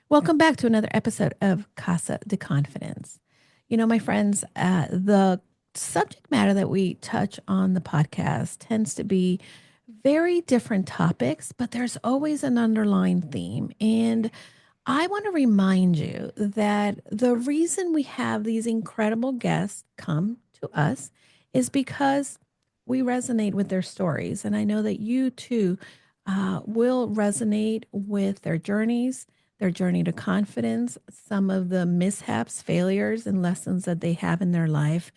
Welcome back to another episode of Casa de Confidence. My friends, the subject matter that we touch on the podcast tends to be very different topics, but there's always an underlying theme. And I want to remind you that the reason we have these incredible guests come to us is because we resonate with their stories. And I know that you too will resonate with their journey to confidence, some of the mishaps, failures, and lessons that they have in their life.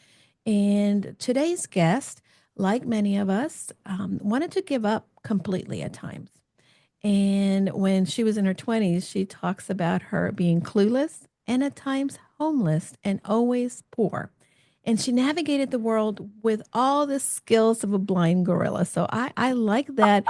And today's guest, like many of us, wanted to give up completely at times. And when she was in her 20s, she talks about her being clueless and at times homeless and always poor. And she navigated the world with all the skills of a blind gorilla. So I like that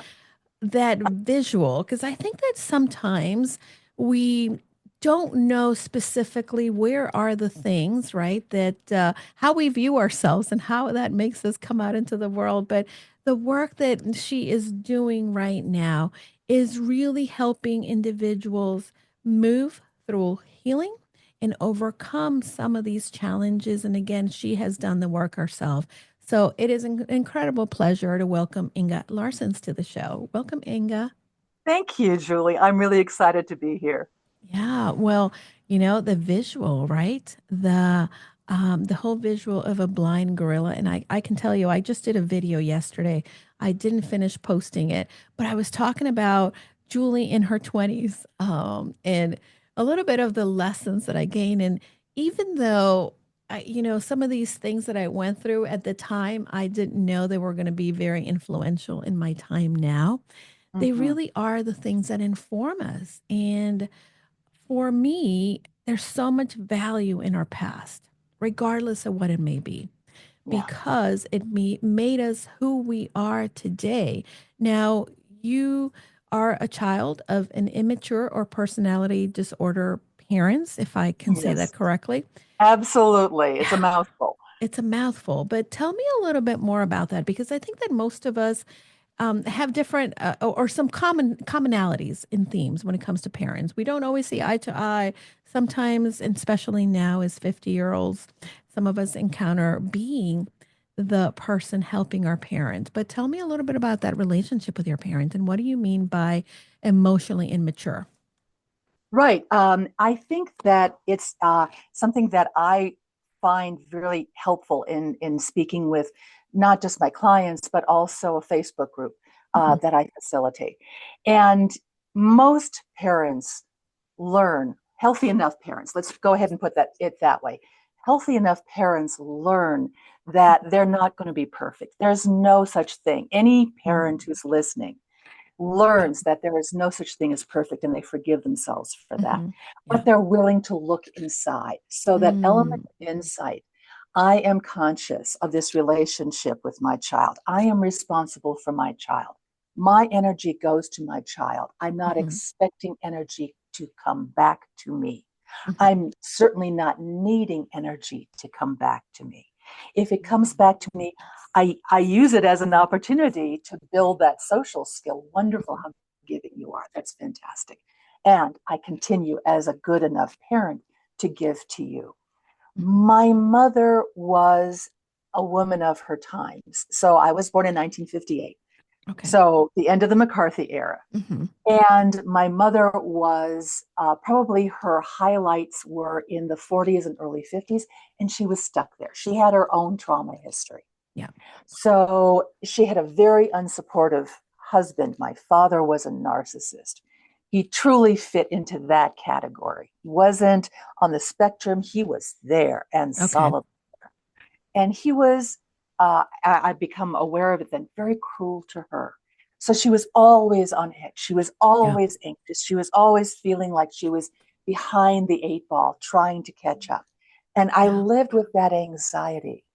visual because I think that sometimes we don't know specifically where are the things, right? That how we view ourselves and how that makes us come out into the world. But the work that she is doing right now is really helping individuals move through healing and overcome some of these challenges. And again, she has done the work herself. So it is an incredible pleasure to welcome Inga Larson to the show. Welcome, Inga. Thank you, Julie. I'm really excited to be here. Yeah, well, the visual, right? The whole visual of a blind gorilla. And I can tell you, I just did a video yesterday. I didn't finish posting it, but I was talking about Julie in her 20s, and a little bit of the lessons that I gained. And even though some of these things that I went through at the time, I didn't know they were going to be very influential in my time now. They Hmm. really are the things that inform us. And for me, there's so much value in our past, regardless of what it may be, Yeah. because made us who we are today. Now, you are a child of an immature or personality disorder parents, if I can say that Yes, correctly. absolutely. It's a mouthful. It's a mouthful, but tell me a little bit more about that because I think that most of us have different or some commonalities in themes when it comes to parents. We don't always see eye to eye. Sometimes, and especially now as 50-year-olds, some of us encounter being the person helping our parents. But tell me a little bit about that relationship with your parents and what do you mean by emotionally immature? Right. I think that it's something that I find really helpful in speaking with not just my clients, but also a Facebook group Mhm. that I facilitate. And most parents learn, healthy enough parents, let's go ahead and put it that way. Healthy enough parents learn that they're not going to be perfect. There's no such thing. Any parent Mhm. who's listening Yeah. learns that there is no such thing as perfect and they forgive themselves for that. Hmm. But Yeah. they're willing to look inside. So that element Mm. of insight, I am conscious of this relationship with my child. I am responsible for my child. My energy goes to my child. I'm not Mhm. expecting energy to come back to me. Mhm. I'm certainly not needing energy to come back to me. If it comes Mm. back to me, I use it as an opportunity to build that social skill. Wonderful how giving you are. That's fantastic. And I continue as a good enough parent to give to you. Mhm. My mother was a woman of her times. So I was born in 1958. Okay. So the end of the McCarthy era. Mhm. And my mother was probably her highlights were in the 40s and early 50s, and she was stuck there. She had her own trauma history. Yeah. So she had a very unsupportive husband. My father was a narcissist. He truly fit into that category. He wasn't on the spectrum, he was there and Okay. solid. And he was, I've become aware of it then, very cruel to her. So she was always on edge. She was Yeah. always anxious. She was always feeling like she was behind the eight ball, trying to catch up. And I Yeah. lived with that anxiety.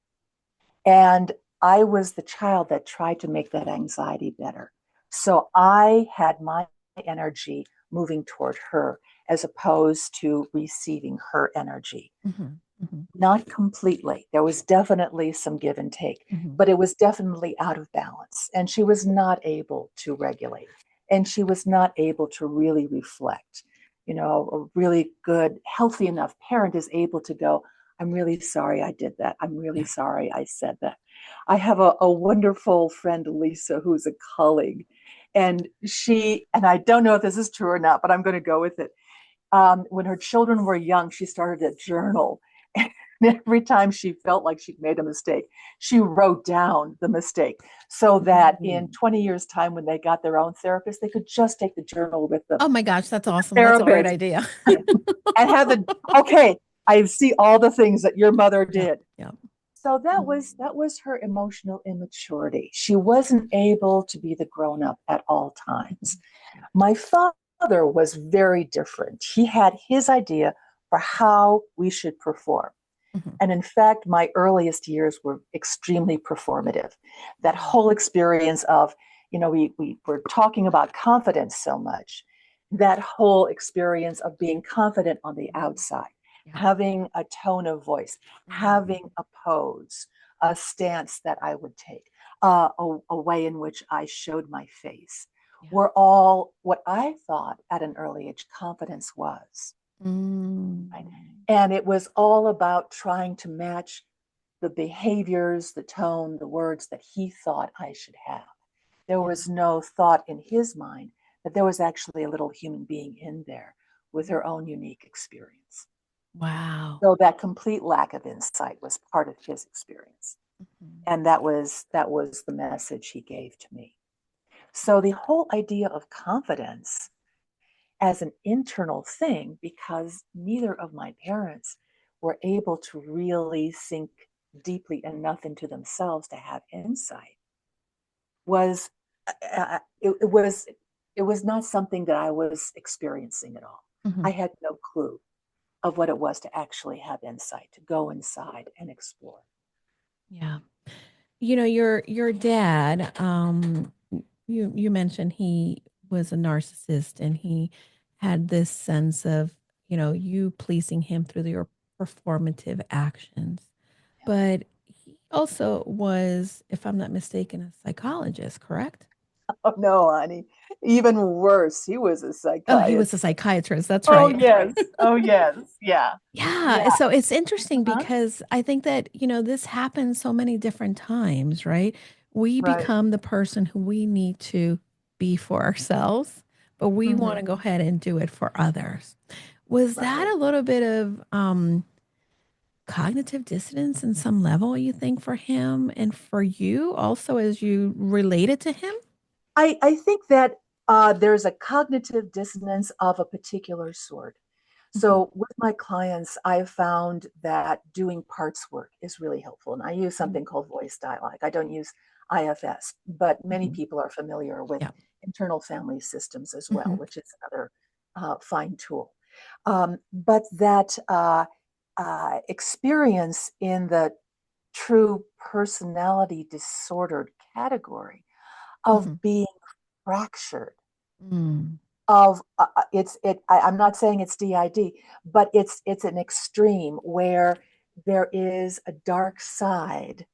And I was the child that tried to make that anxiety better. So I had my energy moving toward her as opposed to receiving her energy. Mhm. Mhm. Not completely. There was definitely some give and take, Mhm. but it was definitely out of balance. And she was not able to regulate. And she was not able to really reflect. a really good, healthy enough parent is able to go, I'm really sorry I did that. I'm really Yeah. sorry I said that. I have a wonderful friend, Lisa, who's a colleague. And I don't know if this is true or not, but I'm going to go with it. When her children were young, she started a journal. And every time she felt like she'd made a mistake, she wrote down the mistake so that in Mhm. 20 years' time, when they got their own therapist, they could just take the journal with them. Oh my gosh, that's The awesome. That's a great therapist idea. and have okay, I see all the things that your mother Yeah. did. Yeah. So that Mhm. was her emotional immaturity. She wasn't able to be the grown up at all times. Mhm. Yeah. My father was very different. He had his idea for how we should perform. Mhm. And in fact, my earliest years were extremely performative. That Mm. whole experience of, we were talking about confidence so much, that whole experience of being confident on the outside, Yeah. having a tone of voice, Mhm. having a pose, a stance that I would take, a way in which I showed my face, Yeah. were all what I thought at an early age confidence was. Right? Mm. And it was all about trying to match the behaviors, the tone, the words that he thought I should have. There Yeah. was no thought in his mind that there was actually a little human being in there with her own unique experience. Wow. So that complete lack of insight was part of his experience. Mhm. And that was the message he gave to me. So the whole idea of confidence as an internal thing, because neither of my parents were able to really sink deeply enough into themselves to have insight, was it was not something that I was experiencing at all. I Mhm. had no clue of what it was to actually have insight, to go inside and explore. Yeah. Your dad, you mentioned he was a narcissist and he had this sense of, you pleasing him through your performative actions. But he also was, if I'm not mistaken, a psychologist, correct? Oh no, honey. Even worse, he was a Oh, he was a psychiatrist. psychiatrist. That's Oh right. yes. Oh yes. Yeah. Yeah. Yeah. So it's interesting Uh-huh. because I think that, this happens so many different times, right? We Right. become the person who we need to be for ourselves, but we want Hmm. to go ahead and do it for others. Was that Right. a little bit of cognitive dissonance in some level, you think, for him and for you also as you related to him? I think that there's a cognitive dissonance of a particular sort. Mhm. So with my clients, I've found that doing parts work is really helpful. And I use Mhm. something called voice dialogue. I don't use IFS, but many Mhm. people are familiar with Yeah. internal family systems as well, Mhm. which is another fine tool. But that experience in the true personality disordered category Mhm. of being fractured Mm. of I'm not saying it's DID, but it's an extreme where there is a dark side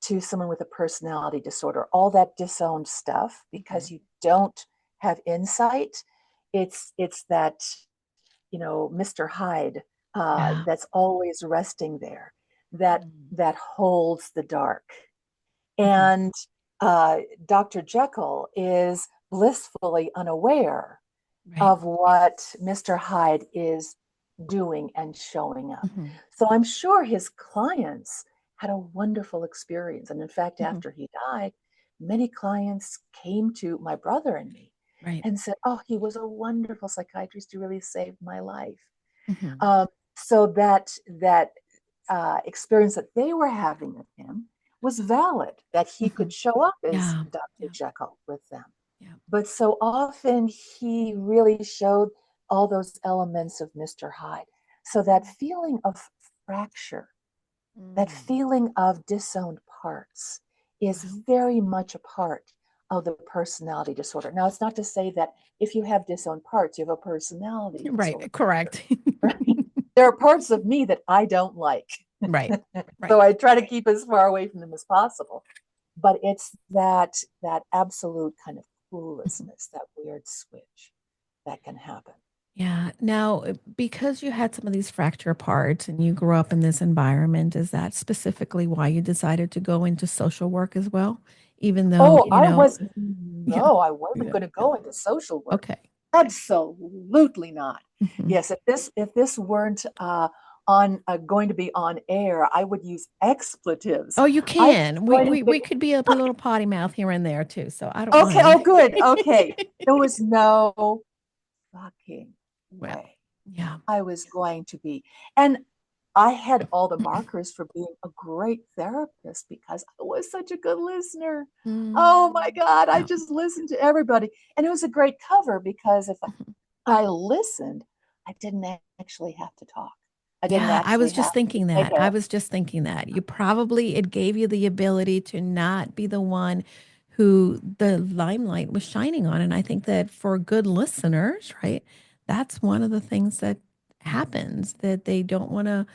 to someone with a personality disorder, all that disowned stuff, because Mhm. you don't have insight. It's that, Mr. Hyde, Yeah. that's always resting there, that Mm. that holds the dark. Mhm. And Dr. Jekyll is blissfully unaware Right. of what Mr. Hyde is doing and showing up. Mhm. So I'm sure his clients had a wonderful experience. And in fact, Mhm. after he died, many clients came to my brother and me Right. and said, "Oh, he was a wonderful psychiatrist who really saved my life." Mhm. So that experience that they were having of him was valid, that he could Mhm. show up as Yeah. Dr. Yeah. Jekyll with them. Yeah. But so often he really showed all those elements of Mr. Hyde. So that feeling of fracture, that Mm. feeling of disowned parts is Wow. very much a part of the personality disorder. Now, it's not to say that if you have disowned parts, you have a personality Right. disorder. Correct. Right? There are parts of me that I don't like. Right. Right. So I try to keep as far away from them as possible. But it's that absolute kind of Mhm. cluelessness, that weird switch that can happen. Yeah. Now, because you had some of these fracture parts and you grew up in this environment, is that specifically why you decided to go into social work as well? Even though, Oh, you know, yeah, no, I wasn't yeah, going to yeah. go into social work. Okay. Absolutely not. Hmm. Yes, if this weren't on going to be on air, I would use expletives. Oh, you I was can. We, going to we be we could be a little potty mouth here and there too, so I don't okay. mind. Oh, good. Okay, there was no fucking Well, way yeah. I was going to be, and I had all the markers for being a great therapist because I was such a good listener. Oh my Mm, God, I yeah. just listened to everybody. And it was a great cover because if Mhm. I listened, I didn't actually have to talk. I didn't Yeah, I actually was have just to thinking make that. a I was just thinking that. You probably, it gave you the ability to not be the one who the limelight was shining on. And I think that for good listeners, right, that's one of the things that happens, that they don't want to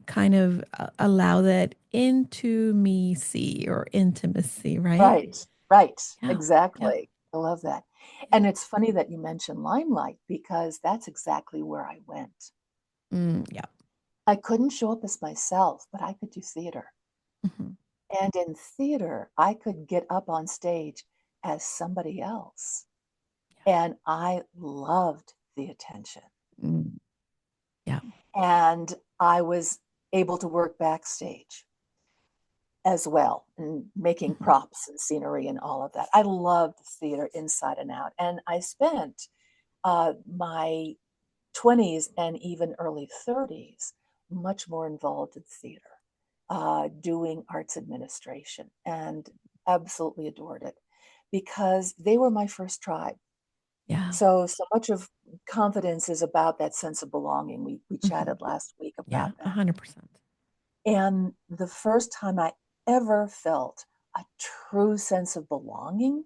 kind of allow that into me see or intimacy, right? right, right, Yeah, yeah, exactly. I love that. yeah. And it's funny that you mentioned Limelight because that's exactly where I went. Yeah. I couldn't show up as myself, but I could do theater. Hmm. And in theater, I could get up on stage as somebody else. And I loved the attention. Mm, yeah. And I was able to work backstage as well and making Hmm. props and scenery and all of that. I loved theater inside and out. And I spent my 20s and even early 30s much more involved in theater, doing arts administration, and absolutely adored it because they were my first tribe. Yeah. So much of confidence is about that sense of belonging. We Hmm. chatted last week Yeah, about that. 100%. And the first time I ever felt a true sense of belonging,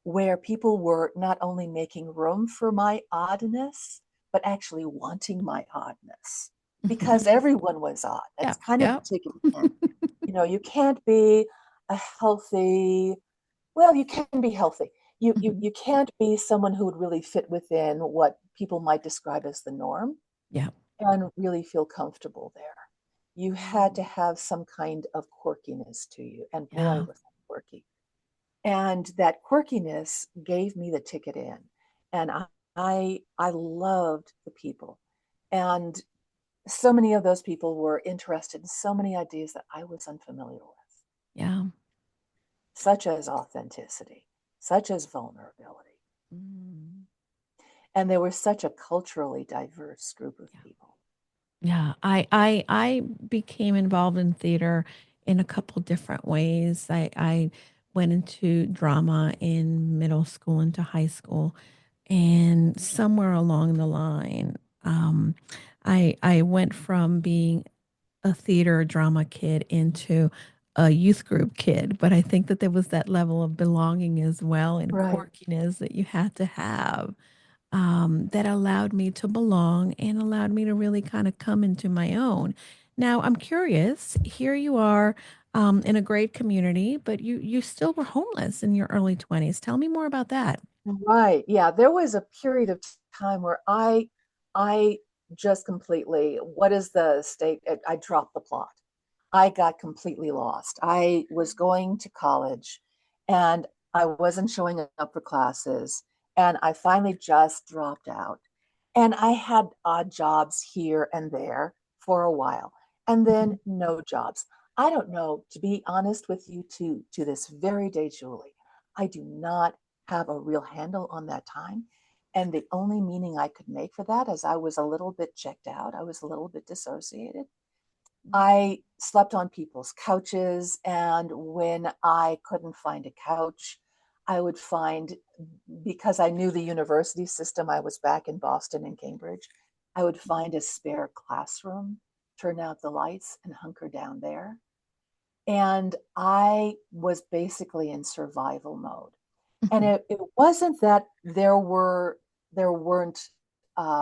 where people were not only making room for my oddness, but actually wanting my oddness Hmm. because everyone was odd. Yeah, That's kind of yeah. the ticket. You can't be a healthy, well, you can be healthy. Hmm. You can't be someone who would really fit within what people might describe as the norm Yeah. and really feel comfortable there. You had to Mm. have some kind of quirkiness to you. And boy, Yeah. was I quirky. And that quirkiness gave me the ticket in. And I loved the people. And so many of those people were interested in so many ideas that I was unfamiliar with, Yeah. such as authenticity, such as vulnerability. Mm. And they were such a culturally diverse group of Yeah. people. Yeah. I became involved in theater in a couple different ways. I went into drama in middle school into high school, and somewhere along the line, um, I went from being a theater drama kid into a youth group kid, but I think that there was that level of belonging as well and Right. quirkiness that you had to have, that allowed me to belong and allowed me to really kind of come into my own. Now, I'm curious. Here you are, in a great community, but you still were homeless in your early 20s. Tell me more about that. Right. Yeah. There was a period of time where I just completely, what is the state? I dropped the plot. I got completely lost. I was going to college and I wasn't showing up for classes. And I finally just dropped out. And I had odd jobs here and there for a while, and then Mhm. no jobs. I don't know, to be honest with you, to this very day, Julie, I do not have a real handle on that time. And the only meaning I could make for that is I was a little bit checked out. I was a little bit dissociated. I slept on people's couches, and when I couldn't find a couch, I would find, because I knew the university system, I was back in Boston and Cambridge, I would find a spare classroom, turn out the lights, and hunker down there. And I was basically in survival mode. And Mhm. it wasn't that there weren't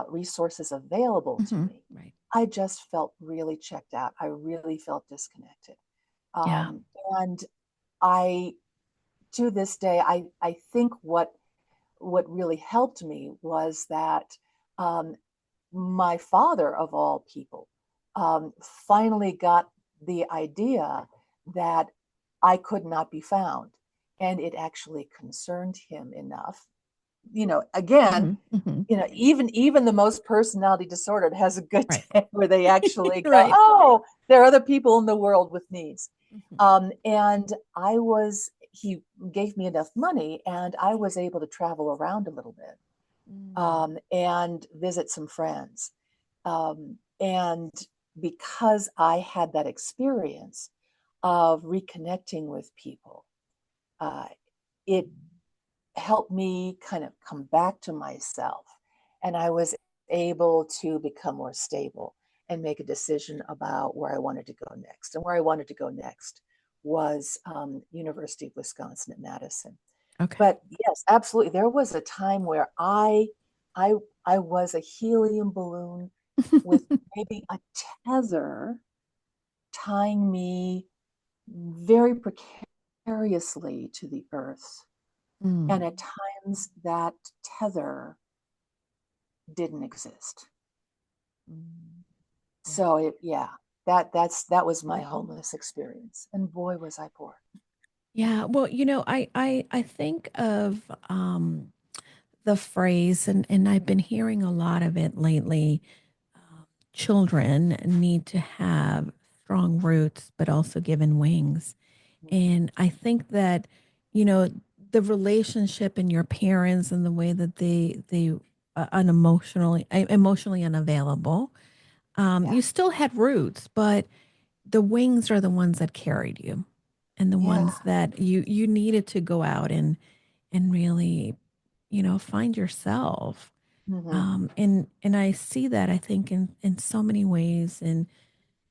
resources available to Mhm. me. Right. I just felt really checked out. I really felt disconnected. Yeah. Um, and I, to this day, I think what really helped me was that Um, my father, of all people, finally got the idea that I could not be found. And it actually concerned him enough. Again, Hmm. Hmm. even the most personality disordered has a good Right. day where they actually go, Right. oh, there are other people in the world with needs. Hmm. And he gave me enough money, and I was able to travel around a little bit, and visit some friends. And because I had that experience of reconnecting with people, uh, it helped me kind of come back to myself. And I was able to become more stable and make a decision about where I wanted to go next. And where I wanted to go next was University of Wisconsin at Madison. Okay. But yes, absolutely. There was a time where I I was a helium balloon with maybe a tether tying me very precariously to the earth. And Mm. at times that tether didn't exist. Mm. Yeah. So yeah, that was my homeless experience. And boy, was I poor. Yeah. Well, I think of the phrase, and I've been hearing a lot of it lately. Children need to have strong roots, but also given wings. And I think that, you know, the relationship in your parents and the way that they emotionally unavailable. Yeah. You still had roots, but the wings are the ones that carried you, and the Yeah. ones that you needed to go out and really, find yourself. Hmm. And I see that, I think, in so many ways, and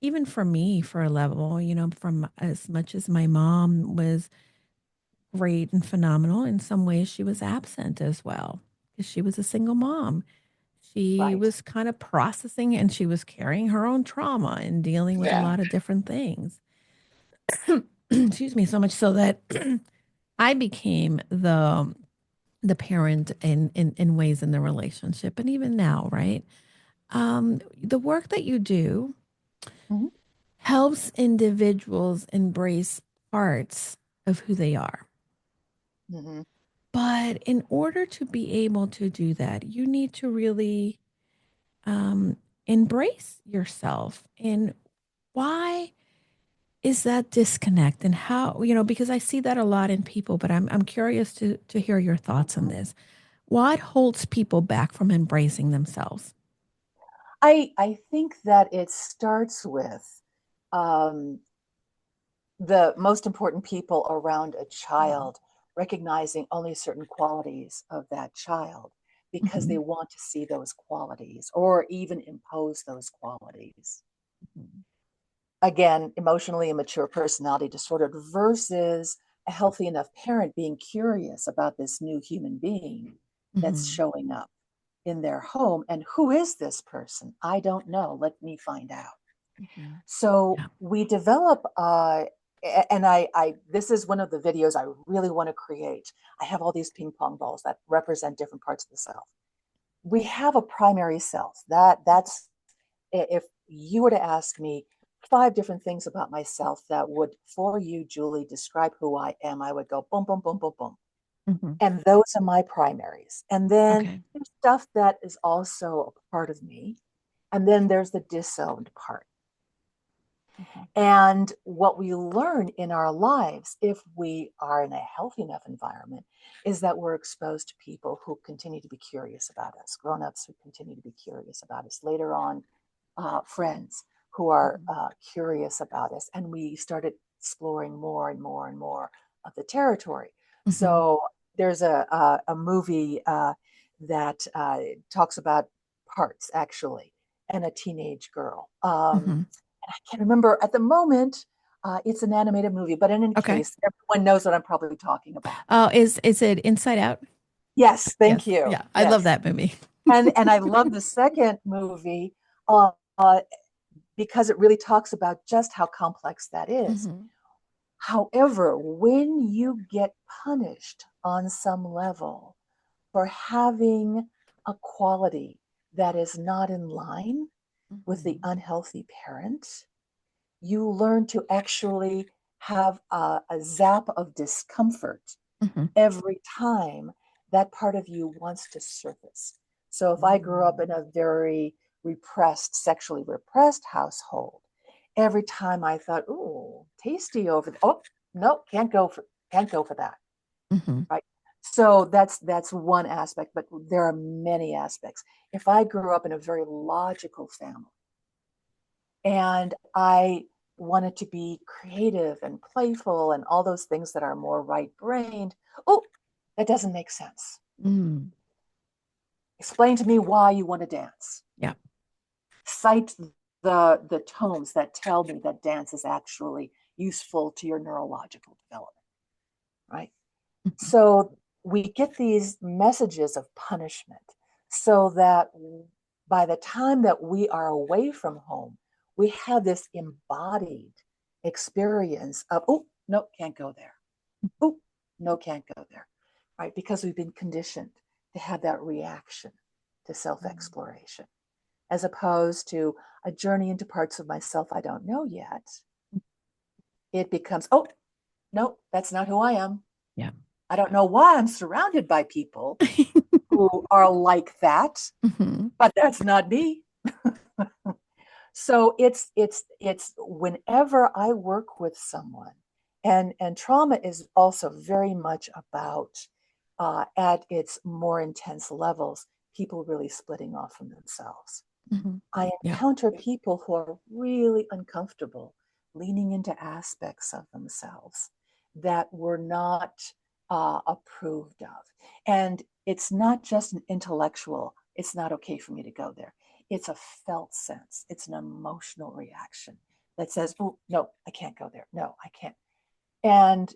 even for me, for a level, from as much as my mom was great and phenomenal, in some ways she was absent as well, because she was a single mom. She Right. was kind of processing, and she was carrying her own trauma and dealing with a Yeah. lot of different things. Excuse me, so much so that I became the parent in ways in the relationship, and even now, right? The work that you do Hmm. helps individuals embrace parts of who they are. Hmm. But in order to be able to do that, you need to really um, embrace yourself. And why is that disconnect? And how, because I see that a lot in people, but I'm curious to hear your thoughts on this. What holds people back from embracing themselves? I think that it starts with um, the most important people around a Mm-hmm. child recognizing only certain qualities of that child because they Mm-hmm. want to see those qualities or even impose those qualities. Again, emotionally immature personality disordered versus a healthy enough parent being curious about this new human being that's Mm-hmm. showing up in their home. And who is this person? I don't know. Let me find out. Mm-hmm. So Yeah. we develop, and this is one of the videos I really want to create. I have all these ping pong balls that represent different parts of the self. We have a primary self. That's if you were to ask me 5 different things about myself that would, for you, Julie, describe who I am, I would go boom, boom, boom, boom, boom. Mm-hmm. And those are my primaries. And then Okay. there's stuff that is also a part of me. And then there's the disowned part. Mm-hmm. And what we learn in our lives, if we are in a healthy enough environment, is that we're exposed to people who continue to be curious about us, grown-ups who continue to be curious about us. Later on, friends who are Mm-hmm. curious about us. And we started exploring more and more and more of the territory. Mm-hmm. So there's a movie that talks about parts, actually, and a teenage girl. Mm-hmm. I can't remember at the moment. It's an animated movie, but in any Okay. case, everyone knows what I'm probably talking about. Oh, is it Inside Out? Yes, thank Yes. you. Yeah, I love Yes, that movie. and I love the second movie uh, because it really talks about just how complex that is. Mm-hmm. However, when you get punished on some level for having a quality that is not in line with the Mhm. unhealthy parent, you learn to actually have a zap of discomfort Mhm. every time that part of you wants to surface. So if I grew up Mm. in a very repressed, sexually repressed household, every time I thought, "Ooh, tasty over there," oh no, can't go for that, Mhm. right? So that's one aspect, but there are many aspects. If I grew up in a very logical family and I wanted to be creative and playful and all those things that are more right brained, oh, that doesn't make sense. Mm. Explain to me why you want to dance. Yeah. Cite the tones that tell me that dance is actually useful to your neurological development, right? Mhm. So we get these messages of punishment so that by the time that we are away from home, we have this embodied experience of, oh, no, can't go there. Oh, no, can't go there, right? Because we've been conditioned to have that reaction to self Mm. exploration, as opposed to a journey into parts of myself I don't know yet. It becomes, oh, no, that's not who I am. Yeah. I don't know why I'm surrounded by people who are like that, Mhm. but that's not me. So it's whenever I work with someone, and trauma is also very much about at its more intense levels, people really splitting off from themselves. Mhm. I Yeah. encounter people who are really uncomfortable leaning into aspects of themselves that were not approved of. And it's not just an intellectual, it's not okay for me to go there. It's a felt sense, it's an emotional reaction that says, oh, no, I can't go there. No, I can't. And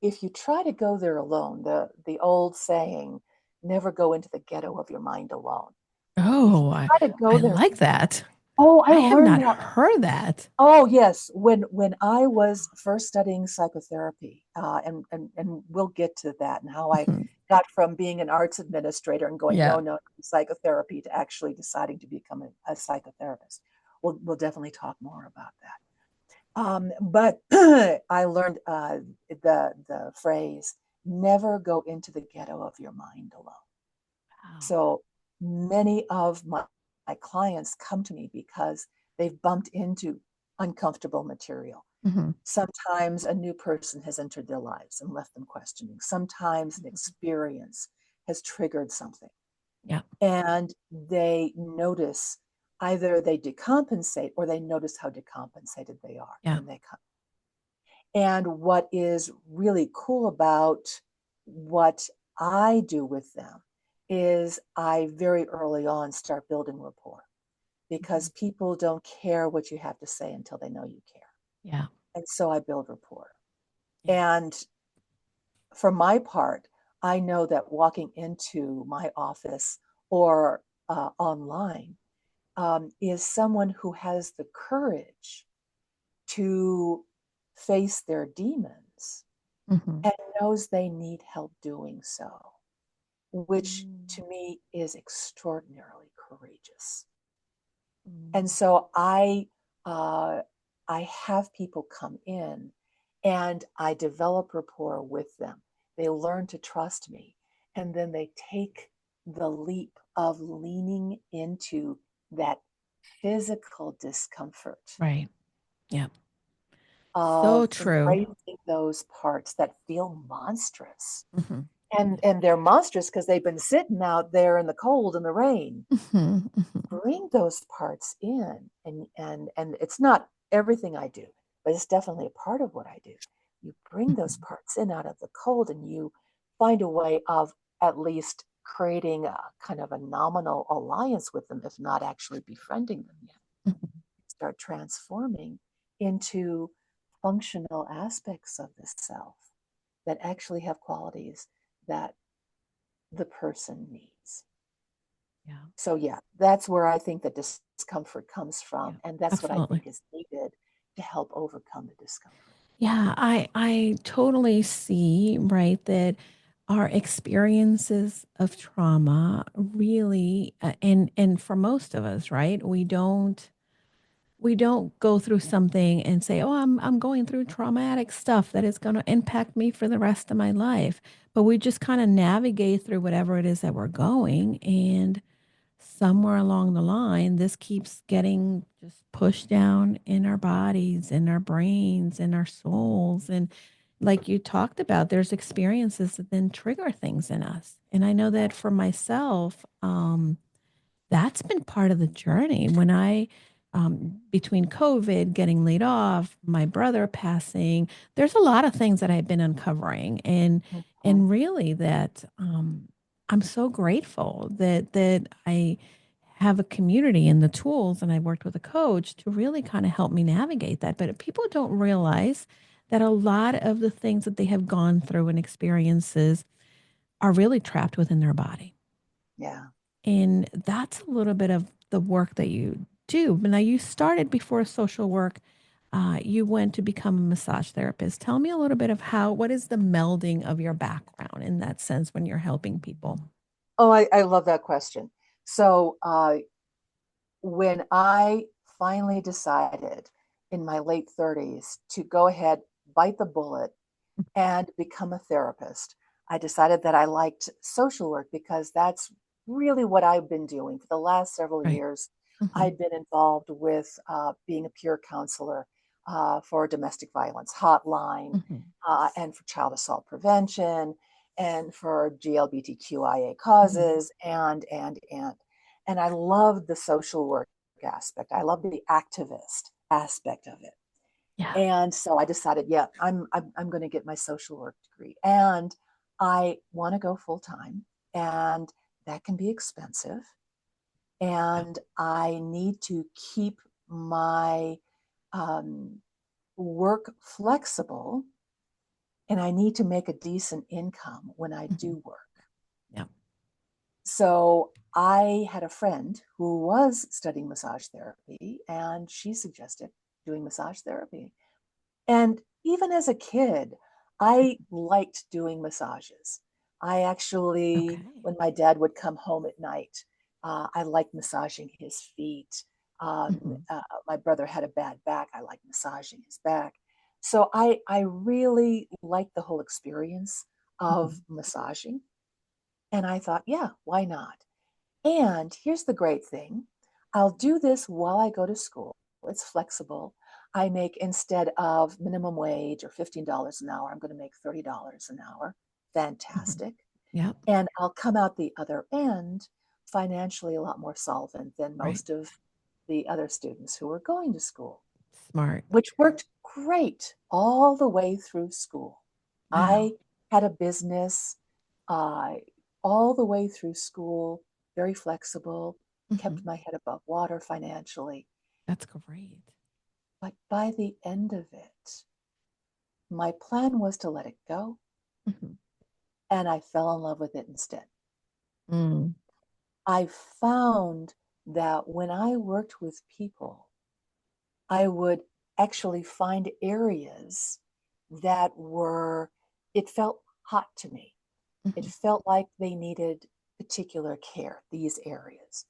if you try to go there alone, the old saying, never go into the ghetto of your mind alone. If you Oh, try to go I there, like that. oh, I I have learned not that. heard that. Oh yes, when I was first studying psychotherapy, and we'll get to that and how I Mhm. got from being an arts administrator and going Yeah. no psychotherapy to actually deciding to become a psychotherapist. We'll definitely talk more about that. But I learned the phrase "never go into the ghetto of your mind alone." Wow. So many of my clients come to me because they've bumped into uncomfortable material. Mhm. Sometimes a new person has entered their lives and left them questioning. Sometimes an Mhm. experience has triggered something. Yeah. And they notice either they decompensate or they notice how decompensated they are Yeah. when they come. And what is really cool about what I do with them is I very early on start building rapport because Mhm. people don't care what you have to say until they know you care. Yeah. And so I build rapport. Yeah. And for my part, I know that walking into my office or online is someone who has the courage to face their demons Mhm. and knows they need help doing so, which Mm. to me is extraordinarily courageous. And Mm. so uh, I have people come in and I develop rapport with them. They learn to trust me, and then they take the leap of leaning into that physical discomfort Right. Yeah. So of true. embracing those parts that feel monstrous. Mhm. Yeah. And they're monstrous because they've been sitting out there in the cold and the rain. Mhm. Mhm. Bring those parts in, and it's not everything I do, but it's definitely a part of what I do. You bring those Mhm. parts in out of the cold, and you find a way of at least creating a kind of a nominal alliance with them, if not actually befriending them yet. Mhm. Start transforming into functional aspects of the self that actually have qualities that the person needs. Yeah. So, yeah, that's where I think the discomfort comes Yeah. from. And that's what I Absolutely. think is needed to help overcome the discomfort. Yeah, I totally see, right, that our experiences of trauma really, and for most of us, right? We don't go through something and say, "Oh, I'm going through traumatic stuff that is going to impact me for the rest of my life." But we just kind of navigate through whatever it is that we're going, and somewhere along the line, this keeps getting just pushed down in our bodies, in our brains, in our souls. And like you talked about, there's experiences that then trigger things in us. And I know that for myself, that's been part of the journey. When between COVID, getting laid off, my brother passing, there's a lot of things that I've been uncovering, Mhm. and really that I'm so grateful that I have a community and the tools, and I worked with a coach to really kind of help me navigate that. But people don't realize that a lot of the things that they have gone through and experiences are really trapped within their body. Yeah. And that's a little bit of the work that you do. But now you started before social work. You went to become a massage therapist. Tell me a little bit of what is the melding of your background in that sense when you're helping people? Oh, I love that question. So, when I finally decided in my late 30s to go ahead, bite the bullet, and become a therapist, I decided that I liked social work because that's really what I've been doing for the last several Right. years. Mm-hmm. I've been involved with being a peer counselor for domestic violence hotline Mm-hmm. and for child assault prevention and for GLBTQIA Mm-hmm. causes and I love the social work aspect. I love the activist aspect of it. Yeah. And so I decided, yeah, I'm going to get my social work degree, and I want to go full time, and that can be expensive, Yeah. and I need to keep my um, work flexible, and I need to make a decent income when I Mm-hmm. do work. Yeah. So I had a friend who was studying massage therapy, and she suggested doing massage therapy. And even as a kid, I liked doing massages. I actually, Okay. when my dad would come home at night, I liked massaging his feet. Mm-hmm. My brother had a bad back. I liked massaging his back. So I really liked the whole experience Mm-hmm. of massaging. And I thought, yeah, why not? And here's the great thing, I'll do this while I go to school. It's flexible. I make, instead of minimum wage or $15 an hour, I'm going to make $30 an hour. Mm-hmm. Fantastic. Yep. And I'll come out the other end financially a lot more solvent than Right. most of the other students who are going to school, Smart. which worked great all the way through school. Wow. I had a business uh, all the way through school, very flexible, kept Mm-hmm. my head above water financially. That's great. But by the end of it, my plan was to let it go, Mm-hmm. and I fell in love with it instead. Mm. I found that when I worked with people, I would actually find areas that were, it felt hot to me. It Mm-hmm. felt like they needed particular care, these areas.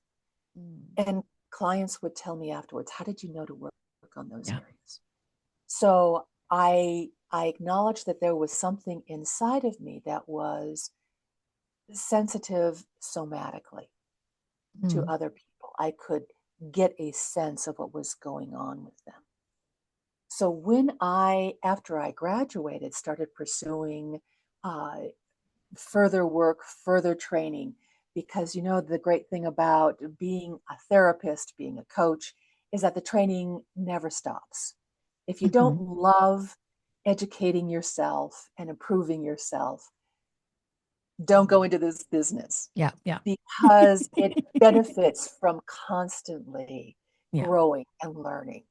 Mm. And clients would tell me afterwards, how did you know to work on those Yeah. areas? So I acknowledged that there was something inside of me that was sensitive somatically to Mm. other people. I could get a sense of what was going on with them. So when I, after I graduated, started pursuing uh, further work, further training, because the great thing about being a therapist, being a coach, is that the training never stops. If you Mm-hmm. don't love educating yourself and improving yourself, don't go Mm. into this business Yeah. Yeah. because it benefits from constantly Yeah. growing and learning.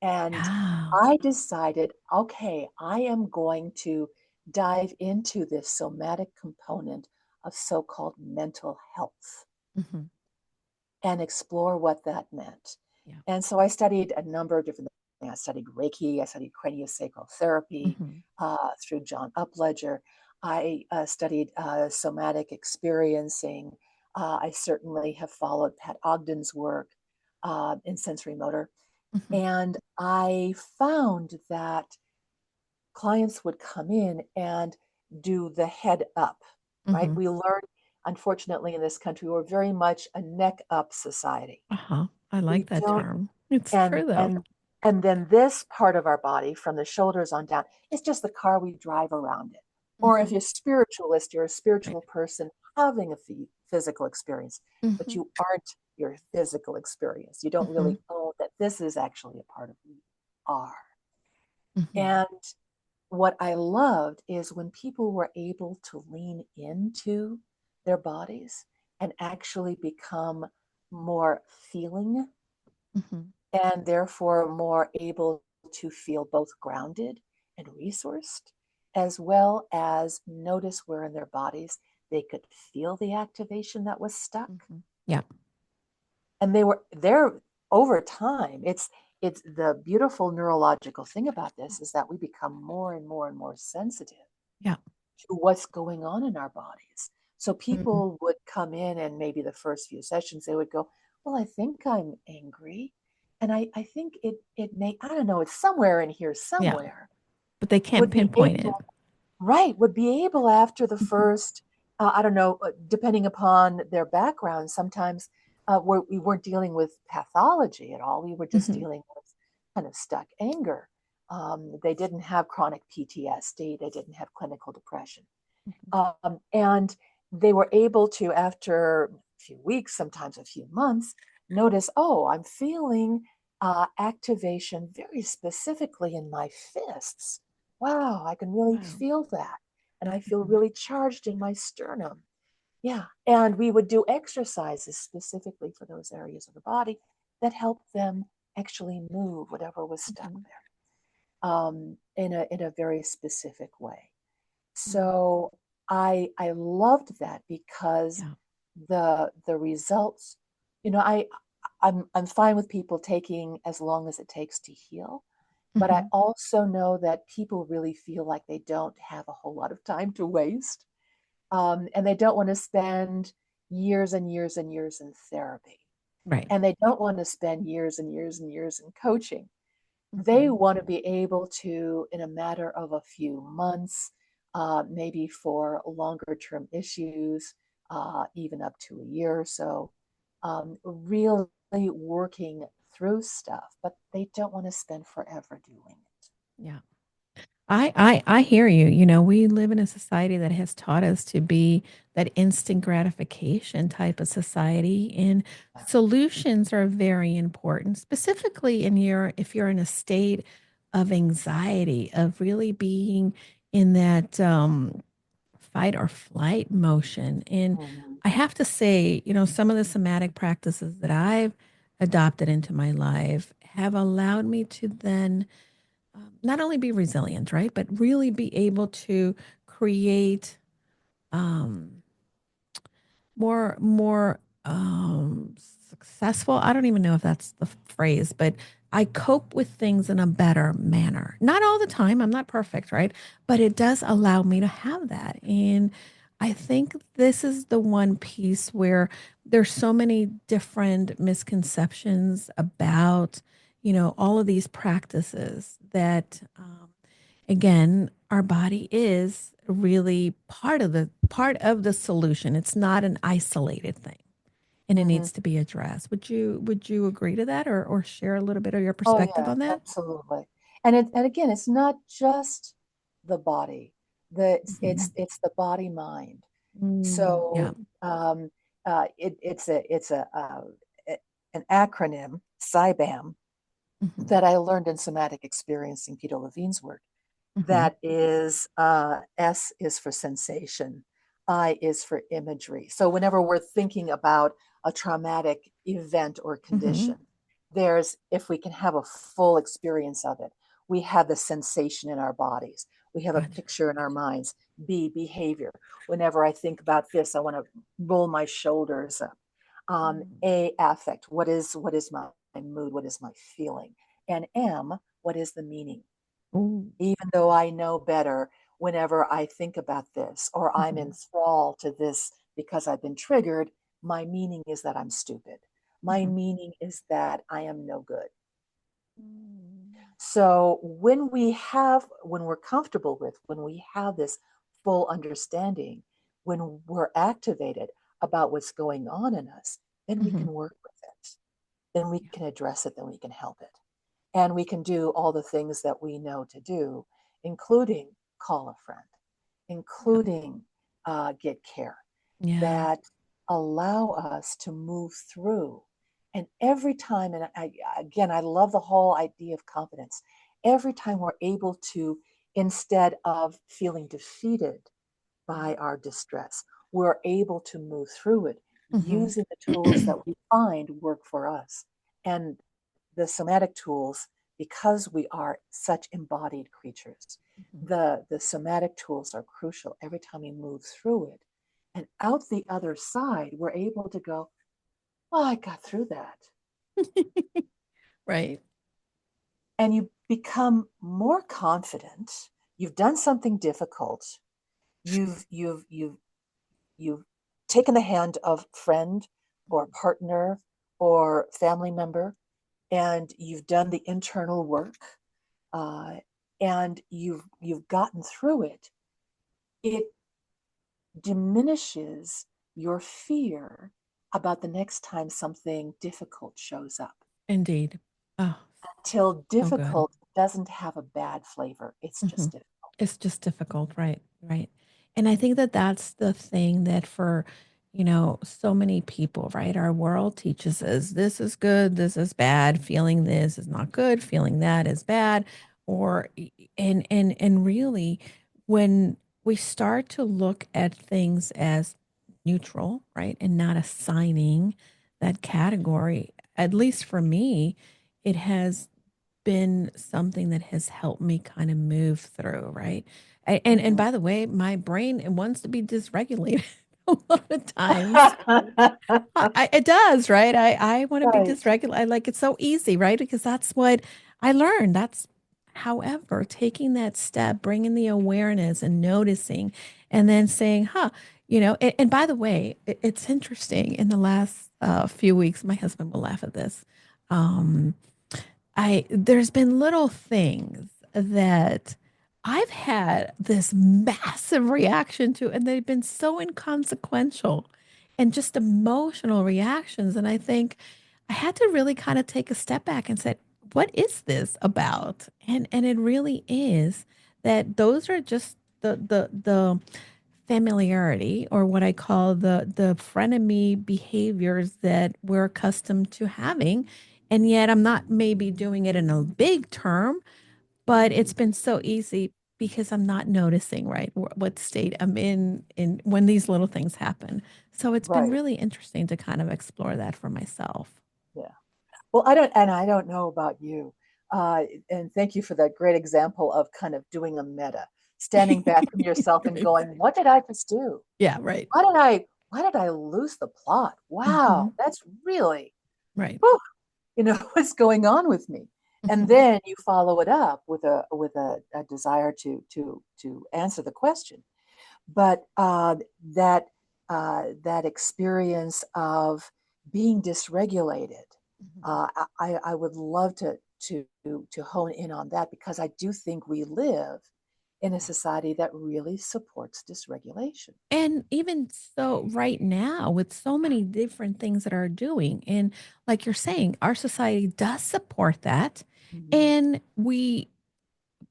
And Yeah. I decided, okay, I am going to dive into this somatic component of so called mental health Mm-hmm. and explore what that meant. Yeah. And so I studied a number of different things. I studied Reiki, I studied craniosacral therapy Mm-hmm. through John Upledger. I studied somatic experiencing. I certainly have followed Pat Ogden's work in sensory motor. Mhm. And I found that clients would come in and do the head up, right? Mhm. We learn, unfortunately, in this country, we're very much a neck up society. Uh-huh. I We like that don't, term. It's and true though. and and then this part of our body, from the shoulders on down, is just the car we drive around in. Or if Mhm. you're a spiritualist, you're a Right. spiritual person having a physical experience, but Mhm. you aren't your physical experience. You don't Mhm. really own that this is actually a part of who you are. Mhm. And what I loved is when people were able to lean into their bodies and actually become more feeling Mhm. and therefore more able to feel both grounded and resourced, as well as notice where in their bodies they could feel the activation that was stuck. Mhm. Yeah. And they were there over time. It's the beautiful neurological thing about this is that we become more and more and more sensitive Yeah. to what's going on in our bodies. So Mhm. people would come in and maybe the first few sessions they would go, well, I think I'm angry. And I think it may, I don't know, it's somewhere in here Yeah. somewhere, But they can't would be pinpoint it. able, right, would be able after the Mhm. first, I don't know, depending upon their background, sometimes we weren't dealing with pathology at all. We were just Mhm. dealing with kind of stuck anger. They didn't have chronic PTSD. They didn't have clinical depression. Mhm. And they were able to, after a few weeks, sometimes a few months, notice, oh, I'm feeling activation very specifically in my fists. Wow, I can really Wow. feel that. And I feel Mhm. really charged in my sternum. Yeah. And we would do exercises specifically for those areas of the body that helped them actually move whatever was stuck Mhm. there in a very specific way. Mhm. So I loved that because Yeah. the results, you know, I'm fine with people taking as long as it takes to heal, but I Mhm. also know that people really feel like they don't have a whole lot of time to waste, and they don't want to spend years and years and years in therapy, Right. and they don't want to spend years and years and years in coaching. They Mhm. want to be able to, in a matter of a few months, maybe for longer term issues, even up to a year or so, really working through stuff, but they don't want to spend forever doing it. Yeah. I hear you. You know, we live in a society that has taught us to be that instant gratification type of society, and Yeah. solutions are very important, specifically in your if you're in a state of anxiety, of really being in that fight or flight motion. And Mhm. I have to say, you know, some of the somatic practices that I've adopted into my life have allowed me to then not only be resilient, right, but really be able to create um, more successful. I don't even know if that's the phrase, but I cope with things in a better manner. Not all the time. I'm not perfect, right? But it does allow me to have that. And I think this is the one piece where there's so many different misconceptions about, you know, all of these practices that again, our body is really part of the solution. It's not an isolated thing, and it Mhm. needs to be addressed. Would you agree to that, or share a little bit of your Oh perspective yeah, on that? absolutely. And again, it's not just the body. Mhm. It's the body mind. Yeah. So it's an acronym, CYBAM, Mhm. that I learned in somatic experiencing Peter Levine's work. Mhm. That is S is for sensation, I is for imagery. So whenever we're thinking about a traumatic event or Mhm. condition, there's, if we can have a full experience of it, we have the sensation in our bodies, we have a Gotcha. picture in our minds. B, behavior. Whenever I think about this, I want to roll my shoulders up. Mm. A, affect. What is my mood? What is my feeling? And M, what is the meaning? Ooh. Even though I know better, whenever I think about this, or I'm Mm-hmm. enthralled to this because I've been triggered, my meaning is that I'm stupid. My Mm-hmm. meaning is that I am no good. Mm-hmm. So when we're comfortable with, when we have this full understanding, when we're activated about what's going on in us, then we Mm-hmm. can work with it. Then we Yeah. can address it, then we can help it. And we can do all the things that we know to do, including call a friend, Yeah. including get care, Yeah. that allow us to move through. And every time, and again, I love the whole idea of confidence. Every time we're able to, instead of feeling defeated by our distress, we're able to move through it Mm-hmm. using the tools that we find work for us. And the somatic tools, because we are such embodied creatures, the somatic tools are crucial every time we move through it. And out the other side, we're able to go, oh, I got through that. Right. And you become more confident. You've done something difficult. You've taken the hand of friend or partner or family member, and you've done the internal work, uh, and you've gotten through it. It diminishes your fear about the next time something difficult shows up. Indeed. Oh, Till so good. difficult doesn't have a bad flavor. It's Hmm. just difficult. It's just difficult, right? Right. And I think that that's the thing that for, so many people, right? Our world teaches us this is good, this is bad, feeling this is not good, feeling that is bad, or and really when we start to look at things as neutral, right? And not assigning that category, at least for me, it has been something that has helped me kind of move through, right? And Mhm. by the way, my brain it wants to be dysregulated a lot of times. It does, right? I want to be Right. dysregulated. I like it's so easy, right? Because that's what I learned. However, taking that step, bringing the awareness and noticing, and then saying, "Huh," And by the way, it's interesting. In the last few weeks, my husband will laugh at this. Um, I there's been little things that I've had this massive reaction to, and they've been so inconsequential and just emotional reactions. And I think I had to really kind of take a step back and said, what is this about? And it really is that those are just the familiarity or what I call the frenemy behaviors that we're accustomed to having. And yet I'm not maybe doing it in a big term, but it's been so easy because I'm not noticing, right, what state I'm in when these little things happen. So it's been Right. really interesting to kind of explore that for myself. Yeah. Well, I don't know about you. And thank you for that great example of kind of doing a meta, standing back from yourself and Right. going, what did I just do? Yeah, right. Why did I lose the plot? Hmm. Wow, that's really, Right. whew, what's going on with me? And Hmm. then you follow it up with a desire to answer the question. But that that experience of being dysregulated, Hmm. I would love to hone in on that, because I do think we live in a society that really supports dysregulation. And even so, right now, with so many different things that are doing, and like you're saying, our society does support that. Mhm. And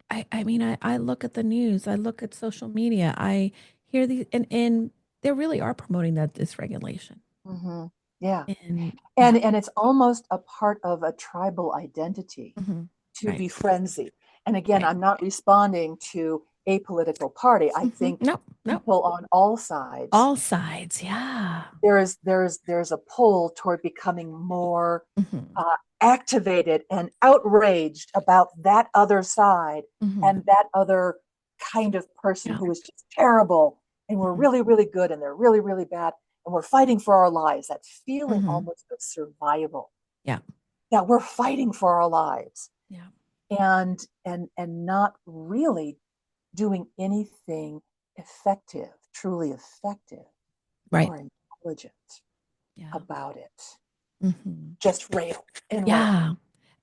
I mean, I look at the news, I look at social media, I hear these, and they really are promoting that dysregulation. Mhm. Yeah. And yeah, And it's almost a part of a tribal identity hmm, to right, be frenzied. And again, right. I'm not responding to a political party. I Hmm. think No, no, people on all sides, all sides. Yeah. there's a pull toward becoming more Hmm. activated and outraged about that other side, Hmm. and that other kind of person Yeah. who is just terrible, and we're Hmm. really really good and they're really really bad, and we're fighting for our lives. That feeling Hmm. almost of survival, Yeah. that we're fighting for our lives, Yeah. and not really doing anything effective, truly effective Right. or intelligent Yeah. about it. Hmm. Just rail and rail. Yeah.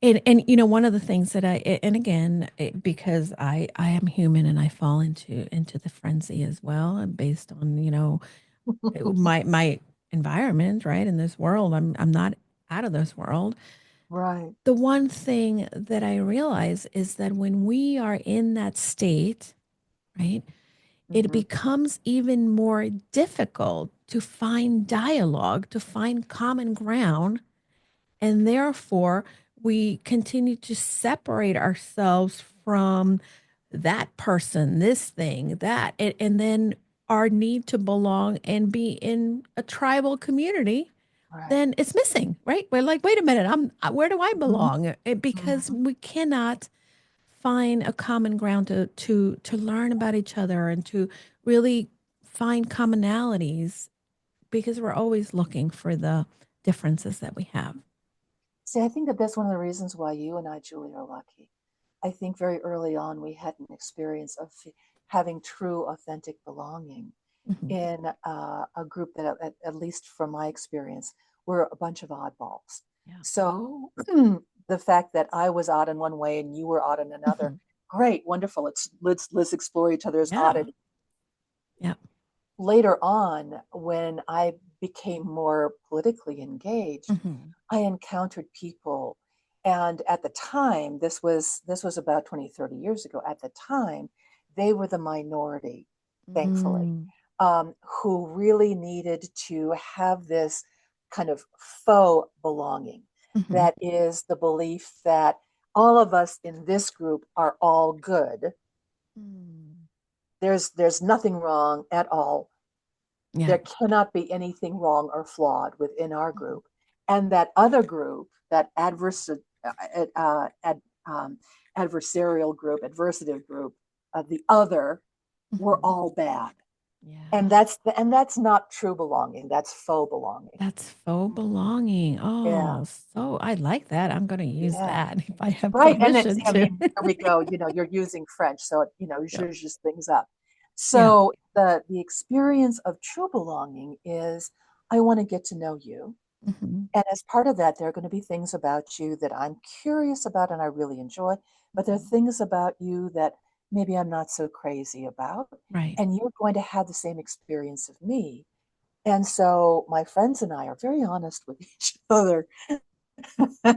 And one of the things that and again, because I am human and I fall into the frenzy as well, and based on, my environment, right? In this world, I'm not out of this world. Right. The one thing that I realize is that when we are in that state, right, it Mm-hmm. becomes even more difficult to find dialogue, to find common ground. And therefore, we continue to separate ourselves from that person, this thing, that, and then our need to belong and be in a tribal community, Right. then it's missing, right? We're like, wait a minute, where do I Mm-hmm. belong? Because Mm-hmm. we cannot find a common ground to learn about each other and to really find commonalities because we're always looking for the differences that we have. See, I think that that's one of the reasons why you and I, Julie, are lucky. I think very early on we had an experience of having true, authentic belonging Mhm. in a group that, at least from my experience, were a bunch of oddballs. Yeah. So the fact that I was odd in one way and you were odd in another, Mhm. great, wonderful. Let's explore each other's Yeah. oddity. Yeah. Later on, when I became more politically engaged, Mhm. I encountered people, and at the time, this was about 20, 30 years ago. At the time, they were the minority, thankfully, Mm. who really needed to have this kind of faux belonging. Mhm. That is the belief that all of us in this group are all good. Mm. There's nothing wrong at all. Yeah. There cannot be anything wrong or flawed within our Mhm. group. And that other group, that uh, uh, ad, um, adversarial group, adversative group, the other, were Mhm. all bad. And Yeah. that's not true belonging. That's faux belonging. That's faux belonging. Yeah, Oh, so I like that. I'm going to use yeah. that if I have Right. And it's, permission I to. mean, here we go. You're using French, so it Yep. zhuzhes things up. Yeah. So the experience of true belonging is I want to get to know you. Mhm. And as part of that, there are going to be things about you that I'm curious about and I really enjoy, but there are Mhm. things about you that maybe I'm not so crazy about. Right. And you're going to have the same experience of me. And so my friends and I are very honest with each other,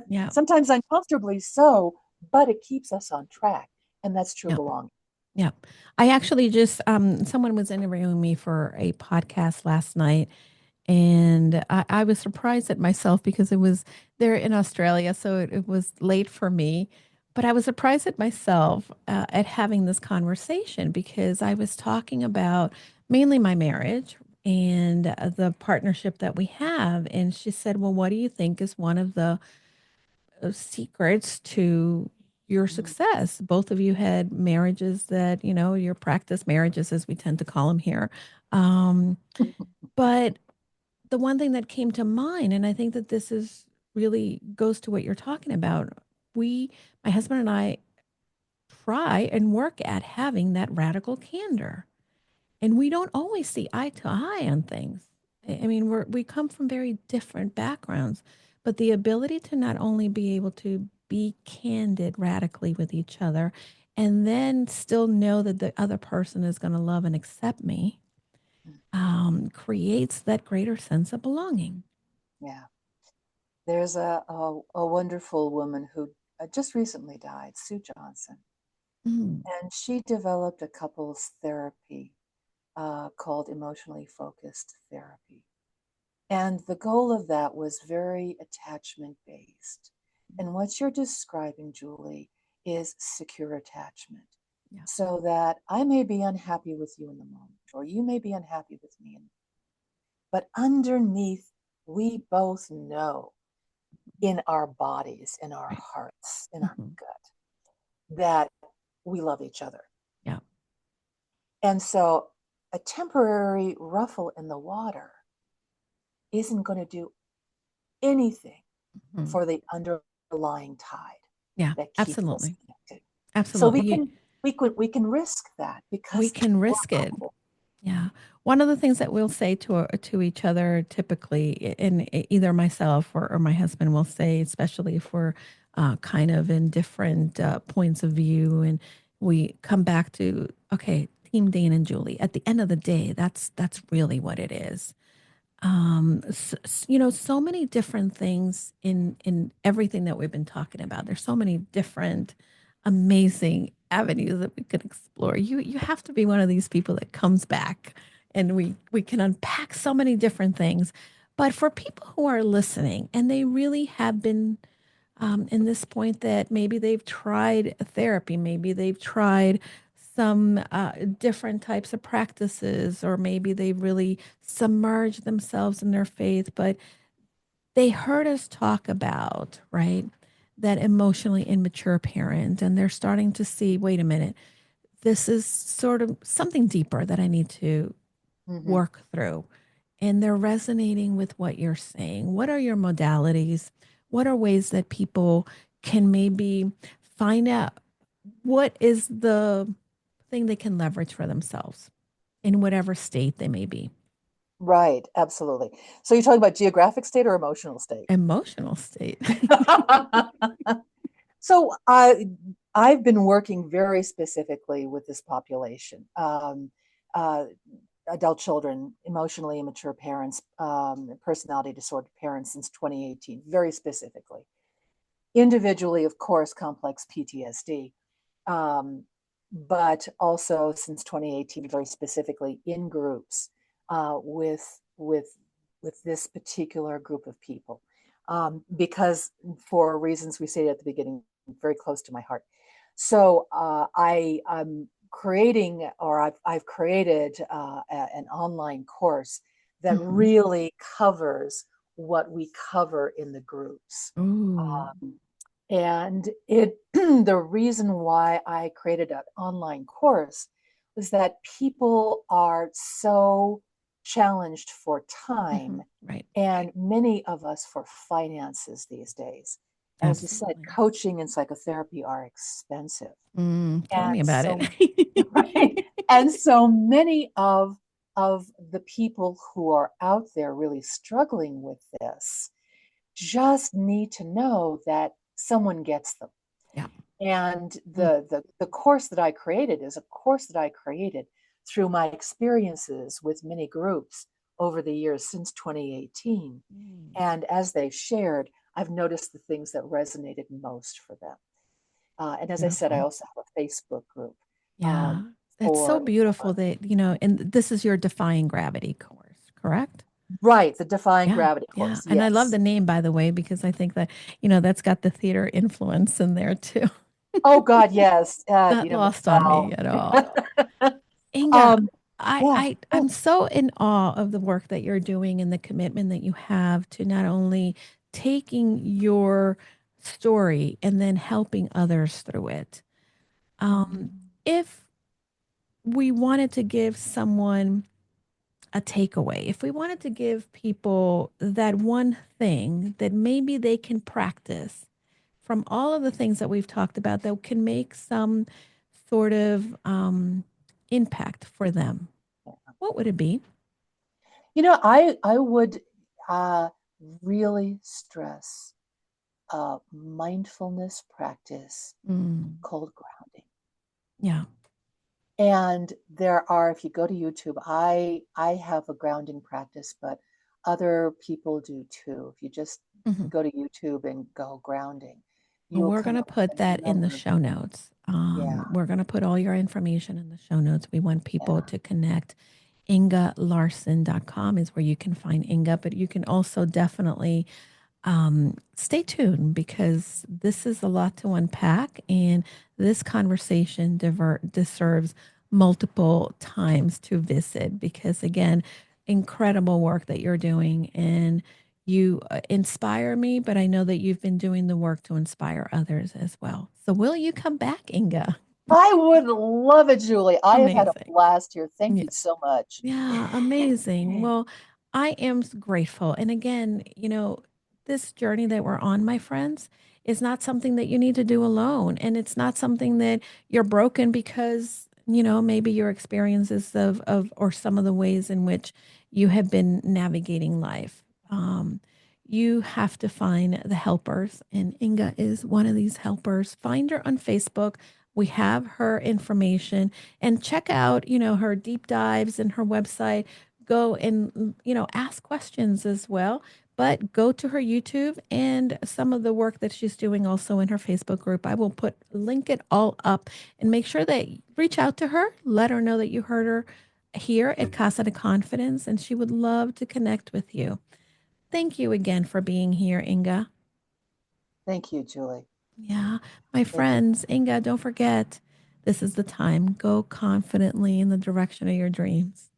Yeah. sometimes uncomfortably so, but it keeps us on track. And that's true Yeah. belonging. Yeah. I actually just someone was interviewing me for a podcast last night. And I was surprised at myself because it was there in Australia, so it was late for me. But I was surprised at myself at having this conversation because I was talking about mainly my marriage and the partnership that we have. And she said, well, what do you think is one of the secrets to your Mm. success? Both of you had marriages that, your practice marriages, as we tend to call them here. Um, but the one thing that came to mind, and I think that this is really goes to what you're talking about. My husband and I, try and work at having that radical candor, and we don't always see eye to eye on things. I mean, we come from very different backgrounds, but the ability to not only be able to be candid radically with each other, and then still know that the other person is going to love and accept me, creates that greater sense of belonging. Yeah. There's a wonderful woman who just recently died, Sue Johnson, Mm. and she developed a couples therapy called emotionally focused therapy. And the goal of that was very attachment based. And what you're describing, Julie, is secure attachment. Yeah. So that I may be unhappy with you in the moment, or you may be unhappy with me, but underneath, we both know in our bodies, in our Right. hearts, in our Mhm. gut, that we love each other. Yeah. And so a temporary ruffle in the water isn't going to do anything Mhm. for the underlying tide Yeah. that keeps us Absolutely. connected. So we Absolutely. can we can risk that We because can we're risk it. humble. Yeah. One of the things that we'll say to each other typically, and either myself or my husband will say, especially if we're kind of in different points of view, and we come back to, okay, Team Dane and Julie. At the end of the day, that's really what it is. So many different things in everything that we've been talking about. There's so many different amazing avenues that we could explore. You have to be one of these people that comes back, and we can unpack so many different things. But for people who are listening and they really have been in this point that maybe they've tried therapy, maybe they've tried some different types of practices, or maybe they've really submerged themselves in their faith, but they heard us talk about, right, that emotionally immature parent, and they're starting to see, wait a minute, this is sort of something deeper that I need to Hmm. work through. And they're resonating with what you're saying. What are your modalities? What are ways that people can maybe find out what is the thing they can leverage for themselves in whatever state they may be? Right, absolutely. So you're talking about geographic state or emotional state? Emotional state. So I've been working very specifically with this population, uh, adult children, emotionally immature parents, personality disorder parents since 2018, very specifically. Individually, of course, complex PTSD, um, but also since 2018, very specifically in groups with this particular group of people, because for reasons we stated at the beginning, very close to my heart. So I'm creating, or I've created an online course that Hmm. really covers what we cover in the groups. Ooh. Um, and it the reason why I created an online course was that people are so challenged for Hmm. time, Right. and many of us for finances these days. And as you said, Absolutely. coaching and psychotherapy are expensive. Tell me And about it. so, right. And so many of the people who are out there really struggling with this just need to know that someone gets them. Yeah. And Mm. the course that I created is a course that I created through my experiences with many groups over the years since 2018. Mm. And as they've shared, I've noticed the things that resonated most for them. And as I said, I Beautiful. also have a Facebook group Yeah. That's so for beautiful that, and this is your Defying Gravity course, correct? right, the Defying Yeah. Gravity Yeah. course. And I love Yes. the name, by the way, because I think that, that's got the theater influence in there too. Oh God, yes. Not lost on me Wow. at all. Inga, um, I, yeah. I Yeah. I'm so in awe of the work that you're doing and the commitment that you have to not only taking your story and then helping others through it. Um, Mhm. if we wanted to give someone a takeaway, if we wanted to give people that one thing that maybe they can practice from all of the things that we've talked about that can make some sort of impact for them, what would it be? I would uh, really stress a mindfulness practice Mm, called grounding. yeah. And there are, if you go to YouTube, I have a grounding practice, but other people do too. If you just Hmm. go to YouTube and go grounding, Well, you'll we're come going to up put with a that in the number of, show notes. yeah, We're going to put all your information in the show notes. We want people yeah. to connect. IngaLarson.com is where you can find Inga, but you can also definitely stay tuned because this is a lot to unpack, and this conversation deserves multiple times to visit because, again, incredible work that you're doing, and you inspire me, but I know that you've been doing the work to inspire others as well. So, will you come back, Inga? I would love it, Julie. I have had a Amazing. blast here. Thank Yeah. you so much. Yeah, amazing. Well, I am grateful. And again, this journey that we're on, my friends, is not something that you need to do alone. And it's not something that you're broken because, maybe your experiences or some of the ways in which you have been navigating life. You have to find the helpers, and Inga is one of these helpers. Find her on Facebook. We have her information, and check out, her deep dives and her website. Go and, ask questions as well, but go to her YouTube and some of the work that she's doing also in her Facebook group. I will link it all up, and make sure that you reach out to her, let her know that you heard her here at Casa de Confidence, and she would love to connect with you. Thank you again for being here, Inga. Thank you, Julie. Yeah, my Thank you. friends, Inga, don't forget, this is the time. Go confidently in the direction of your dreams.